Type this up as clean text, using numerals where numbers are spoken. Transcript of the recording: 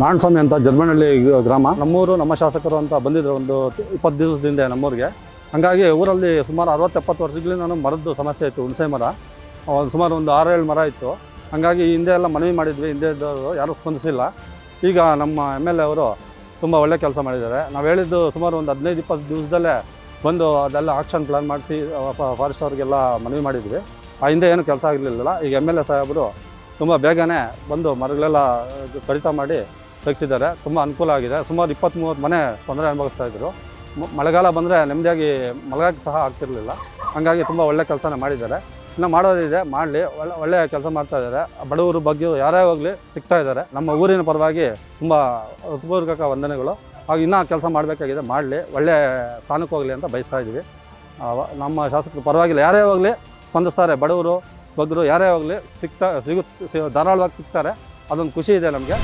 ನಾರಾಯಣಸ್ವಾಮಿ ಅಂತ ಜರ್ಮನಹಳ್ಳಿ ಗ್ರಾಮ. ನಮ್ಮೂರು, ನಮ್ಮ ಶಾಸಕರು ಅಂತ ಬಂದಿದ್ರು ಒಂದು 20 ದಿವಸದಿಂದ ನಮ್ಮೂರಿಗೆ. ಹಾಗಾಗಿ ಊರಲ್ಲಿ ಸುಮಾರು 60-70 ವರ್ಷಗಳಿಂದ ನಾನು ಮರದ್ದು ಸಮಸ್ಯೆ ಇತ್ತು. ಹುಣಸೆ ಮರ ಸುಮಾರು ಒಂದು 6-7 ಮರ ಇತ್ತು. ಹಾಗಾಗಿ ಹಿಂದೆ ಎಲ್ಲ ಮನವಿ ಮಾಡಿದ್ವಿ, ಹಿಂದೆ ಇದ್ದವರು ಯಾರೂ ಸ್ಪಂದಿಸಿಲ್ಲ. ಈಗ ನಮ್ಮ MLA ಅವರು ತುಂಬ ಒಳ್ಳೆ ಕೆಲಸ ಮಾಡಿದ್ದಾರೆ. ನಾವು ಹೇಳಿದ್ದು ಸುಮಾರು ಒಂದು 15-20 ದಿವಸದಲ್ಲೇ ಬಂದು ಅದೆಲ್ಲ ಆಕ್ಷನ್ ಪ್ಲ್ಯಾನ್ ಮಾಡಿಸಿ ಫಾರೆಸ್ಟ್ ಅವ್ರಿಗೆಲ್ಲ ಮನವಿ ಮಾಡಿದ್ವಿ. ಆ ಹಿಂದೆ ಏನು ಕೆಲಸ ಆಗಿರಲಿಲ್ಲ. ಈಗ MLA ಸಾಹೇಬರು ತುಂಬ ಬೇಗನೆ ಬಂದು ಮರಗಳೆಲ್ಲ ಕಡಿತ ಮಾಡಿ ತೆಗೆಸಿದ್ದಾರೆ. ತುಂಬ ಅನುಕೂಲ ಆಗಿದೆ. ಸುಮಾರು 20-30 ಮನೆ ತೊಂದರೆ ಅನುಭವಿಸ್ತಾಯಿದ್ರು. ಮಳೆಗಾಲ ಬಂದರೆ ನೆಮ್ಮದಿಯಾಗಿ ಮಲಗೋಕ್ಕೆ ಸಹ ಆಗ್ತಿರಲಿಲ್ಲ. ಹಾಗಾಗಿ ತುಂಬ ಒಳ್ಳೆ ಕೆಲಸನೇ ಮಾಡಿದ್ದಾರೆ. ಇನ್ನು ಮಾಡೋದಿದೆ, ಮಾಡಲಿ. ಒಳ್ಳೆಯ ಕೆಲಸ ಮಾಡ್ತಾಯಿದ್ದಾರೆ. ಬಡವರ ಬಗ್ಗೆ ಯಾರೇ ಹೋಗಲಿ ಸಿಗ್ತಾಯಿದ್ದಾರೆ. ನಮ್ಮ ಊರಿನ ಪರವಾಗಿ ತುಂಬ ಹೃತ್ಪೂರ್ವಕ ವಂದನೆಗಳು. ಹಾಗೆ ಇನ್ನೂ ಕೆಲಸ ಮಾಡಬೇಕಾಗಿದೆ, ಮಾಡಲಿ. ಒಳ್ಳೆಯ ಸ್ಥಾನಕ್ಕೆ ಹೋಗಲಿ ಅಂತ ಬಯಸ್ತಾ ಇದ್ದೀವಿ. ನಮ್ಮ ಶಾಸಕರು ಪರವಾಗಿಲ್ಲ, ಯಾರೇ ಹೋಗಲಿ ಸ್ಪಂದಿಸ್ತಾರೆ. ಬಡವರು ಬಗ್ಗರು ಯಾರೇ ಹೋಗಲಿ ಧಾರಾಳವಾಗಿ ಸಿಗ್ತಾರೆ. ಅದೊಂದು ಖುಷಿ ಇದೆ ನಮಗೆ.